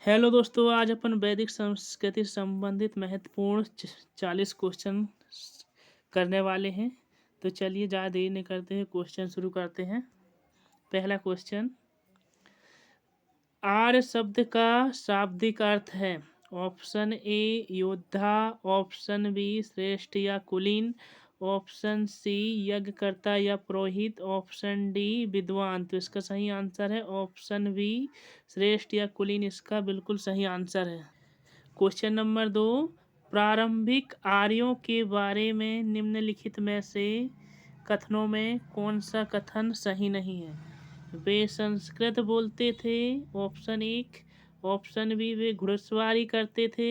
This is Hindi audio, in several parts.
हेलो दोस्तों, आज अपन वैदिक संस्कृति से संबंधित महत्वपूर्ण 40 क्वेश्चन करने वाले हैं। तो चलिए ज़्यादा देरी नहीं करते हैं, क्वेश्चन शुरू करते हैं। पहला क्वेश्चन, आर्य शब्द का शाब्दिक अर्थ है। ऑप्शन ए योद्धा, ऑप्शन बी श्रेष्ठ या कुलीन, ऑप्शन सी यज्ञकर्ता या पुरोहित, ऑप्शन डी विद्वान। तो इसका सही आंसर है ऑप्शन बी श्रेष्ठ या कुलीन, इसका बिल्कुल सही आंसर है। क्वेश्चन नंबर 2, प्रारंभिक आर्यों के बारे में निम्नलिखित में से कथनों में कौन सा कथन सही नहीं है। वे संस्कृत बोलते थे, ऑप्शन एक। ऑप्शन बी वे घुड़सवारी करते थे।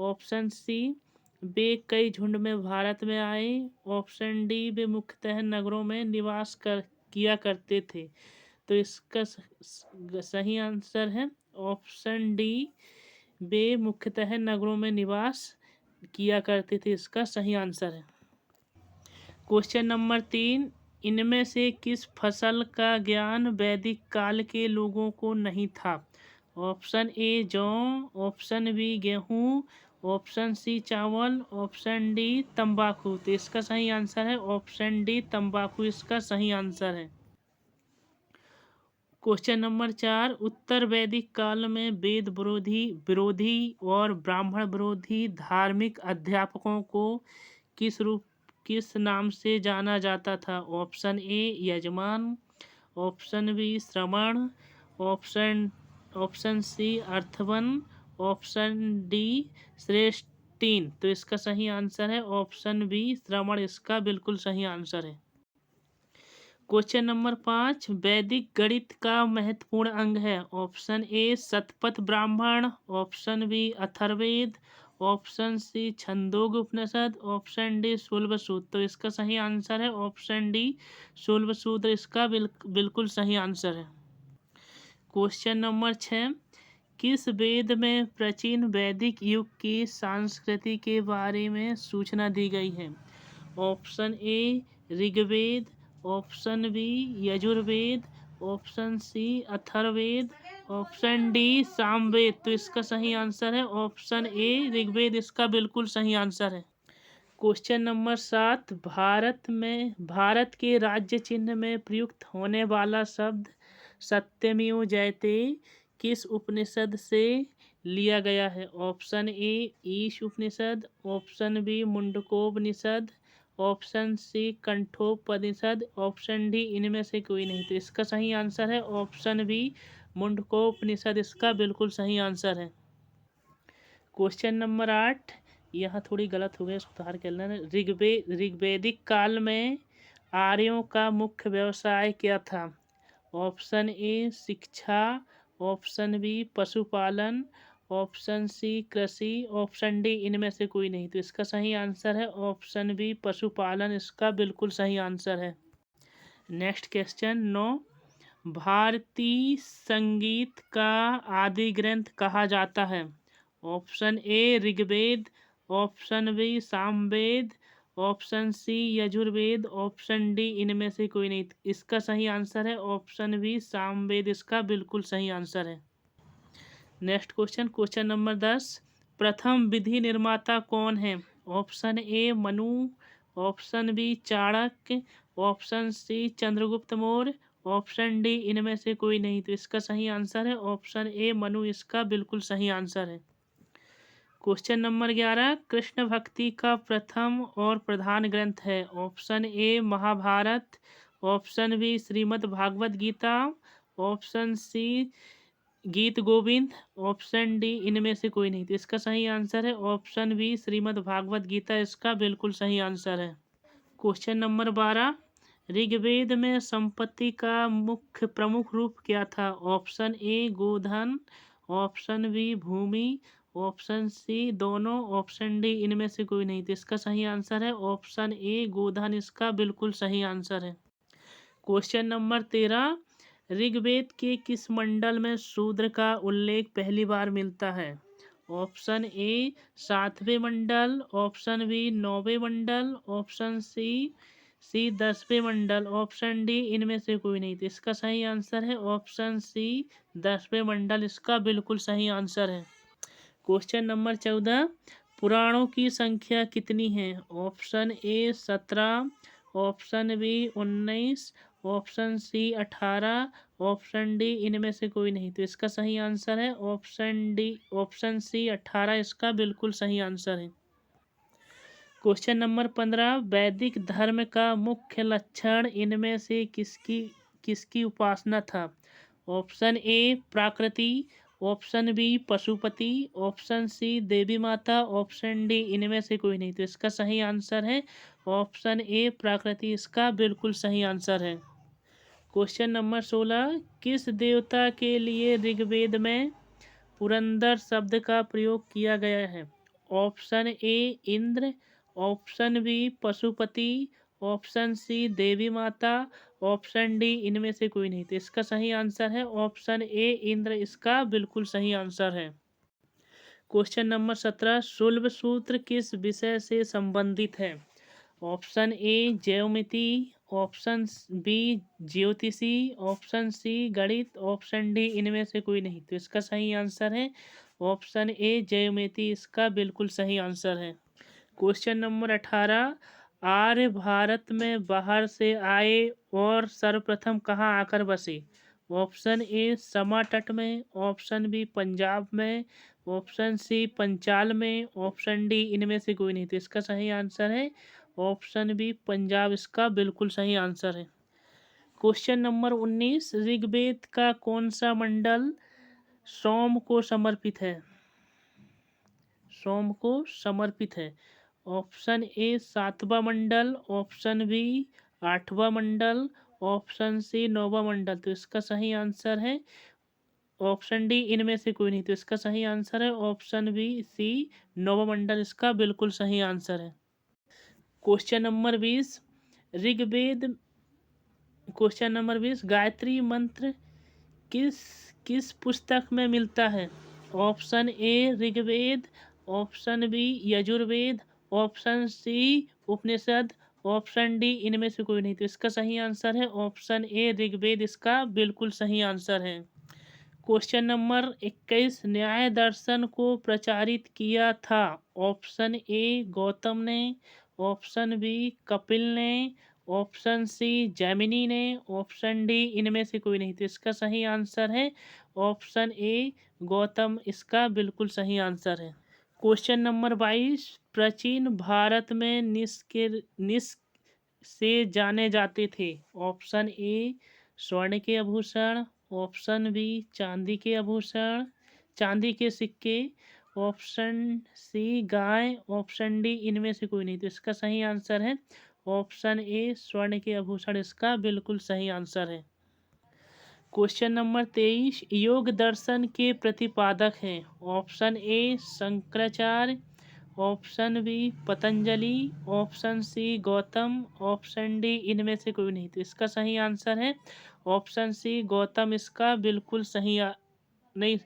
ऑप्शन सी वे कई झुंड में भारत में आए। ऑप्शन डी वे मुख्यतः नगरों में निवास किया करते थे। तो इसका सही आंसर है ऑप्शन डी वे मुख्यतः नगरों में निवास किया करते थे, इसका सही आंसर है। क्वेश्चन नंबर 3, इनमें से किस फसल का ज्ञान वैदिक काल के लोगों को नहीं था। ऑप्शन ए जौ, ऑप्शन बी गेहूँ, ऑप्शन सी चावल, ऑप्शन डी तंबाकू। तो इसका सही आंसर है ऑप्शन डी तंबाकू, इसका सही आंसर है। क्वेश्चन नंबर 4, उत्तर वैदिक काल में वेद विरोधी विरोधी और ब्राह्मण विरोधी धार्मिक अध्यापकों को किस नाम से जाना जाता था। ऑप्शन ए यजमान, ऑप्शन बी श्रवण, ऑप्शन ऑप्शन सी अर्थवन, ऑप्शन डी श्रेष्ठीन। तो इसका सही आंसर है ऑप्शन बी श्रवण, इसका बिल्कुल सही आंसर है। क्वेश्चन नंबर 5, वैदिक गणित का महत्वपूर्ण अंग है। Option A Shatapatha Brahmana, option B Atharvaveda, option C Chandogya Upanishad, option D Shulbasutra. तो इसका सही आंसर है ऑप्शन डी शूल्बसूत्र, इसका बिल्कुल सही आंसर है। क्वेश्चन नंबर 6, किस वेद में प्राचीन वैदिक युग की संस्कृति के बारे में सूचना दी गई है। Option A Rigveda, option B Yajurveda, option C Atharvaveda, option D Samaveda. तो इसका सही आंसर है ऑप्शन ए ऋग्वेद, इसका बिल्कुल सही आंसर है। क्वेश्चन नंबर 7, भारत के राज्य चिन्ह में प्रयुक्त होने वाला शब्द सत्यमेव जयते किस उपनिषद से लिया गया है। Option A Isha Upanishad, option B Mundakopanishad, option C Kathopanishad, option D इनमें से कोई नहीं। तो इसका सही आंसर है ऑप्शन बी मुंडकोपनिषद, इसका बिल्कुल सही आंसर है। क्वेश्चन नंबर 8, यहाँ थोड़ी गलत हो गई, सुधार कर लेना। ऋग्वेदिक काल में आर्यों का मुख्य व्यवसाय क्या था। ऑप्शन ए शिक्षा, ऑप्शन बी पशुपालन, ऑप्शन सी कृषि, ऑप्शन डी इनमें से कोई नहीं। तो इसका सही आंसर है ऑप्शन बी पशुपालन, इसका बिल्कुल सही आंसर है। नेक्स्ट क्वेश्चन 9, भारतीय संगीत का आदि ग्रंथ कहा जाता है। Option A Rigveda, option B Samaveda, option C Yajurveda, option D इनमें से कोई नहीं। इसका सही आंसर है ऑप्शन बी सामवेद, इसका बिल्कुल सही आंसर है। नेक्स्ट क्वेश्चन, क्वेश्चन नंबर 10, प्रथम विधि निर्माता कौन है। Option A Manu, option B Chanakya, option C Chandragupta Maurya, option D इनमें से कोई नहीं। तो इसका सही आंसर है ऑप्शन ए मनु, इसका बिल्कुल सही आंसर है। क्वेश्चन नंबर 11, कृष्ण भक्ति का प्रथम और प्रधान ग्रंथ है। Option A Mahabharata, option B Shrimad Bhagavad Gita, option C Geet Govind, option D इनमें से कोई नहीं। तो इसका सही आंसर है ऑप्शन बी श्रीमद् भागवत गीता, इसका बिल्कुल सही आंसर है। क्वेश्चन नंबर 12, ऋग्वेद में संपत्ति का मुख्य प्रमुख रूप क्या था। ऑप्शन ए गोधन, ऑप्शन बी भूमि, ऑप्शन सी दोनों, ऑप्शन डी इनमें से कोई नहीं। तो इसका सही आंसर है ऑप्शन ए गोधन, इसका बिल्कुल सही आंसर है। क्वेश्चन नंबर 13, ऋग्वेद के किस मंडल में शूद्र का उल्लेख पहली बार मिलता है। ऑप्शन ए 7वें मंडल, ऑप्शन बी 9वें मंडल, ऑप्शन सी सी 10वें मंडल, ऑप्शन डी इनमें से कोई नहीं। तो इसका सही आंसर है ऑप्शन सी 10वें मंडल, इसका बिल्कुल सही आंसर है। क्वेश्चन नंबर 14, पुराणों की संख्या कितनी है? Option A 17, option B 19, option C 18, option D इनमें से कोई नहीं। तो इसका सही आंसर है ऑप्शन सी 18, इसका बिल्कुल सही आंसर है। क्वेश्चन नंबर 15, वैदिक धर्म का मुख्य लक्षण इनमें से किसकी किसकी उपासना था? ऑप्शन ए प्रकृति, option B Pashupati, option C देवी माता, ऑप्शन डी इनमें से कोई नहीं। तो इसका सही आंसर है ऑप्शन ए प्रकृति, इसका बिल्कुल सही आंसर है। क्वेश्चन नंबर 16, किस देवता के लिए ऋग्वेद में पुरंदर शब्द का प्रयोग किया गया है? Option A Indra, option B Pashupati, option C देवी माता, ऑप्शन डी इनमें से कोई नहीं। तो इसका सही आंसर है ऑप्शन ए इंद्र, इसका बिल्कुल सही आंसर है। क्वेश्चन नंबर 17, शुल्ब सूत्र किस विषय से संबंधित है? ऑप्शन ए ज्योमिति, ऑप्शन बी ज्योतिषी, ऑप्शन सी गणित, ऑप्शन डी इनमें से कोई नहीं। तो इसका सही आंसर है ऑप्शन ए ज्योमिति, इसका बिल्कुल सही आंसर है। क्वेश्चन नंबर 18, आर्य भारत में बाहर से आए और सर्वप्रथम कहाँ आकर बसे? ऑप्शन ए समा तट में, ऑप्शन बी पंजाब में, ऑप्शन सी पंचाल में, ऑप्शन डी इनमें से कोई नहीं। तो इसका सही आंसर है ऑप्शन बी पंजाब, इसका बिल्कुल सही आंसर है। क्वेश्चन नंबर 19, ऋग्वेद का कौन सा मंडल सोम को समर्पित है? सोम को समर्पित है। ऑप्शन ए 7वां मंडल, ऑप्शन बी 8वां मंडल, ऑप्शन सी 9वां मंडल। तो इसका सही आंसर है ऑप्शन डी इनमें से कोई नहीं। तो इसका सही आंसर है ऑप्शन बी सी 9वां मंडल, इसका बिल्कुल सही आंसर है। Question number 20, Rigveda question number 20, Gayatri मंत्र किस किस पुस्तक में मिलता है? Option A Rigveda, option B Yajurveda, option C Upanishad, option D इनमें से कोई नहीं। तो इसका सही आंसर है ऑप्शन ए ऋग्वेद, इसका बिल्कुल सही आंसर है। क्वेश्चन नंबर 21, न्याय दर्शन को प्रचारित किया था? ऑप्शन ए गौतम ने, ऑप्शन बी कपिल ने, ऑप्शन सी जैमिनी ने, ऑप्शन डी इनमें से कोई नहीं। तो इसका सही आंसर है ऑप्शन ए गौतम, इसका बिल्कुल सही आंसर है। क्वेश्चन नंबर 22, प्राचीन भारत में निष्क से जाने जाते थे? ऑप्शन ए स्वर्ण के आभूषण, ऑप्शन बी चांदी के आभूषण, चांदी के सिक्के, ऑप्शन सी गाय, ऑप्शन डी इनमें से कोई नहीं। तो इसका सही आंसर है ऑप्शन ए स्वर्ण के आभूषण, इसका बिल्कुल सही आंसर है। क्वेश्चन नंबर 23, योग दर्शन के प्रतिपादक हैं? Option A Shankaracharya, option B Patanjali, option C Gautam, option D इनमें से कोई नहीं। तो इसका सही आंसर है ऑप्शन सी गौतम, इसका बिल्कुल सही नहीं,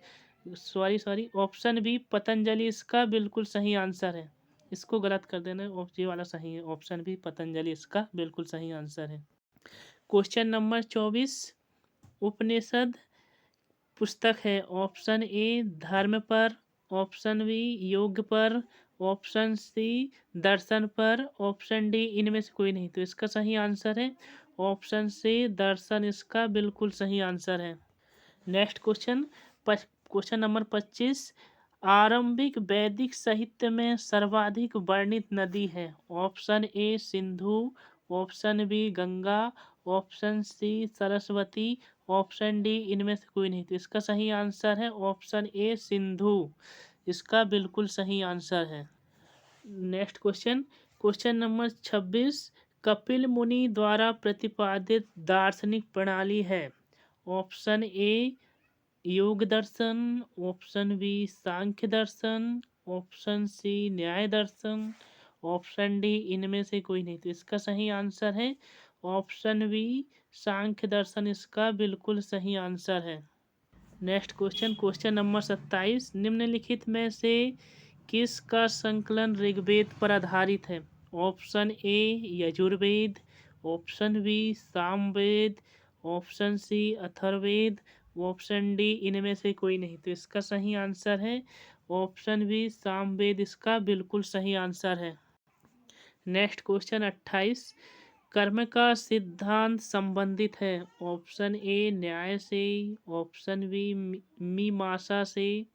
सॉरी ऑप्शन बी पतंजलि, इसका बिल्कुल सही आंसर है। इसको गलत कर देना, ये वाला सही है, ऑप्शन बी पतंजलि, इसका बिल्कुल सही आंसर है। क्वेश्चन नंबर 24, उपनिषद पुस्तक है? ऑप्शन ए धर्म पर, ऑप्शन बी योग पर, ऑप्शन सी दर्शन पर, ऑप्शन डी इनमें से कोई नहीं। तो इसका सही आंसर है ऑप्शन सी दर्शन, इसका बिल्कुल सही आंसर है। नेक्स्ट क्वेश्चन, क्वेश्चन नंबर 25, आरंभिक वैदिक साहित्य में सर्वाधिक वर्णित नदी है? Option A Sindhu, option B Ganga, option C Saraswati, option D इनमें से कोई नहीं। तो इसका सही आंसर है ऑप्शन ए सिंधु, इसका बिल्कुल सही आंसर है। Next question, question number 26, Kapil मुनि द्वारा प्रतिपादित दार्शनिक प्रणाली है? ऑप्शन ए योग दर्शन, ऑप्शन बी सांख्य दर्शन, ऑप्शन सी न्याय दर्शन, ऑप्शन डी इनमें से कोई नहीं। तो इसका सही आंसर है ऑप्शन बी सांख्य दर्शन, इसका बिल्कुल सही आंसर है। नेक्स्ट क्वेश्चन, क्वेश्चन नंबर 27, निम्नलिखित में से किसका संकलन ऋग्वेद पर आधारित है? Option A Yajurveda, option B Samaveda, option C Atharvaveda, option D इनमें से कोई नहीं। तो इसका सही आंसर है ऑप्शन बी सामवेद, इसका बिल्कुल सही आंसर है। नेक्स्ट क्वेश्चन 28, कर्म का सिद्धांत संबंधित है। ऑप्शन ए न्याय से, ऑप्शन बी मीमांसा से,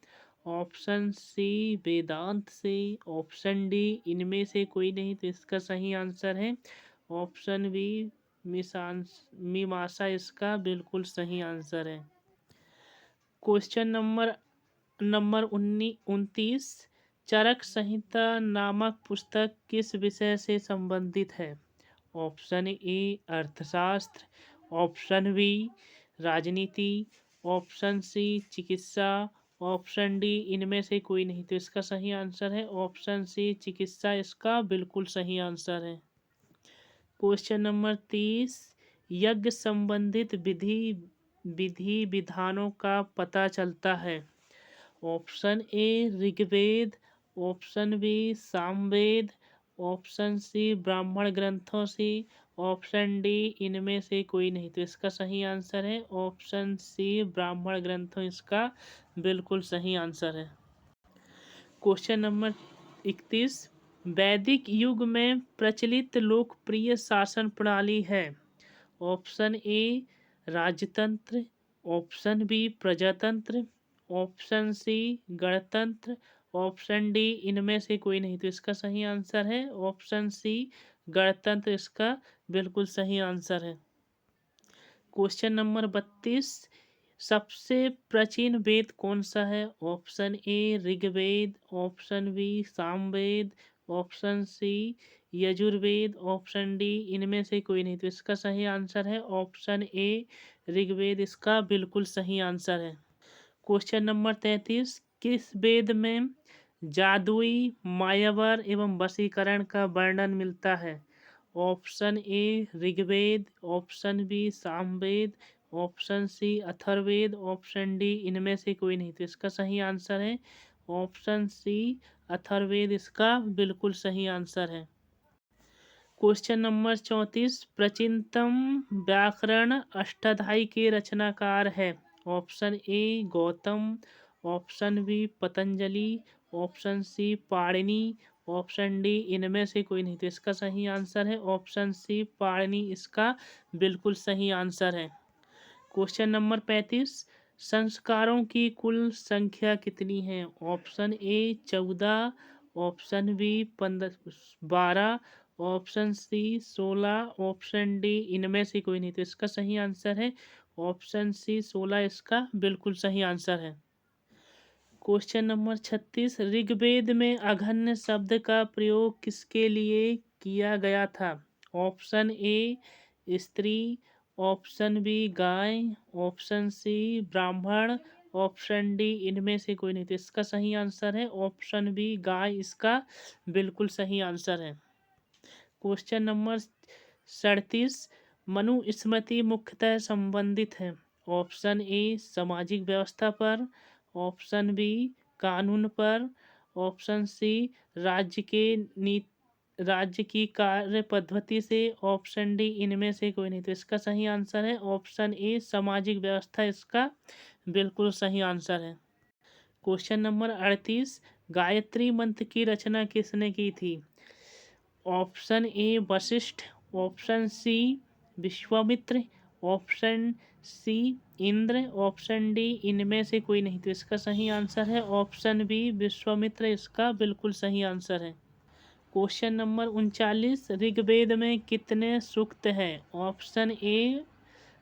ऑप्शन सी वेदांत से, ऑप्शन डी इनमें से कोई नहीं। तो इसका सही आंसर है ऑप्शन बी मीमांसा, इसका बिल्कुल सही आंसर है। क्वेश्चन नंबर 29, चरक संहिता नामक पुस्तक किस विषय से संबंधित है। ऑप्शन ए अर्थशास्त्र, ऑप्शन बी राजनीति, ऑप्शन सी चिकित्सा, ऑप्शन डी इनमें से कोई नहीं। तो इसका सही आंसर है ऑप्शन सी चिकित्सा, इसका बिल्कुल सही आंसर है। क्वेश्चन नंबर 30, यज्ञ संबंधित विधि विधानों का पता चलता है। Option A Rigveda, option B Samaveda, option C ब्राह्मण ग्रंथों से, ऑप्शन डी इनमें से कोई नहीं। तो इसका सही आंसर है ऑप्शन सी ब्राह्मण ग्रंथों, इसका बिल्कुल सही आंसर है। क्वेश्चन नंबर 31, वैदिक युग में प्रचलित लोकप्रिय शासन प्रणाली है। ऑप्शन ए राजतंत्र, ऑप्शन बी प्रजातंत्र, ऑप्शन सी गणतंत्र, ऑप्शन डी इनमें से कोई नहीं। तो इसका सही आंसर है ऑप्शन सी गणतंत्र, इसका बिल्कुल सही आंसर है। क्वेश्चन नंबर 32, सबसे प्राचीन वेद कौन सा है। Option A Rigveda, option B Samaveda, option C Yajurveda, option D इनमें से कोई नहीं। तो इसका सही आंसर है ऑप्शन ए ऋग्वेद, इसका बिल्कुल सही आंसर है। क्वेश्चन नंबर 33, किस वेद में जादुई मायावर एवं वशीकरण का वर्णन मिलता है। Option A Rigveda, option B Samaveda, option C Atharvaveda, option D इनमें से कोई नहीं। तो इसका सही आंसर है ऑप्शन सी अथर्ववेद, इसका बिल्कुल सही आंसर है। क्वेश्चन नंबर 34, प्राचीनतम व्याकरण अष्टाध्यायी के रचनाकार है। Option A Gautam, option B Patanjali, option C Panini, option D इनमें से कोई नहीं। तो इसका सही आंसर है ऑप्शन सी पाणिनि, इसका बिल्कुल सही आंसर है। क्वेश्चन नंबर 35, संस्कारों की कुल संख्या कितनी है। Option A 14, option B 12, option C 16, option D इनमें से कोई नहीं। तो इसका सही आंसर है ऑप्शन सी 16, इसका बिल्कुल सही आंसर है। क्वेश्चन नंबर 36, ऋग्वेद में अघन्य शब्द का प्रयोग किसके लिए किया गया था। ऑप्शन ए स्त्री, ऑप्शन बी गाय, ऑप्शन सी ब्राह्मण, ऑप्शन डी इनमें से कोई नहीं। तो इसका सही आंसर है ऑप्शन बी गाय, इसका बिल्कुल सही आंसर है। क्वेश्चन नंबर 37, मनुस्मृति मुख्यतः संबंधित है। ऑप्शन ए सामाजिक व्यवस्था पर, ऑप्शन बी कानून पर, ऑप्शन सी राज्य की कार्य पद्धति से, ऑप्शन डी इनमें से कोई नहीं। तो इसका सही आंसर है ऑप्शन ए सामाजिक व्यवस्था, इसका बिल्कुल सही आंसर है। क्वेश्चन नंबर 38, गायत्री मंत्र की रचना किसने की थी। Option A Vashishtha, option C Vishwamitra, option C Indra, option D इनमें से कोई नहीं। तो इसका सही आंसर है ऑप्शन बी विश्वामित्र, इसका बिल्कुल सही आंसर है। क्वेश्चन नंबर 39, ऋग्वेद में कितने सूक्त हैं। Option A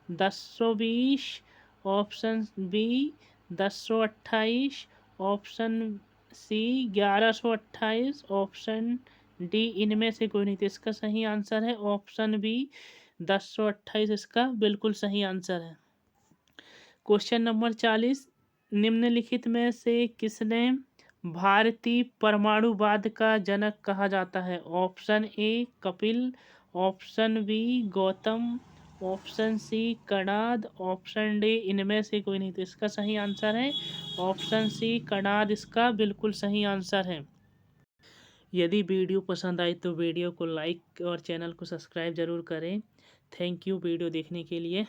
1020, option B 1028, option C 1128, option D इनमें से कोई नहीं। तो इसका सही आंसर है ऑप्शन बी 1028, इसका बिल्कुल सही आंसर है। क्वेश्चन नंबर 40, निम्नलिखित में से किसने भारतीय परमाणुवाद का जनक कहा जाता है। Option A Kapil, option B Gautam, option C Kanad, option D इनमें से कोई नहीं। तो इसका सही आंसर है ऑप्शन सी कणाद, इसका बिल्कुल सही आंसर है। यदि वीडियो पसंद आए तो वीडियो को लाइक और चैनल को सब्सक्राइब जरूर करें। थैंक यू वीडियो देखने के लिए।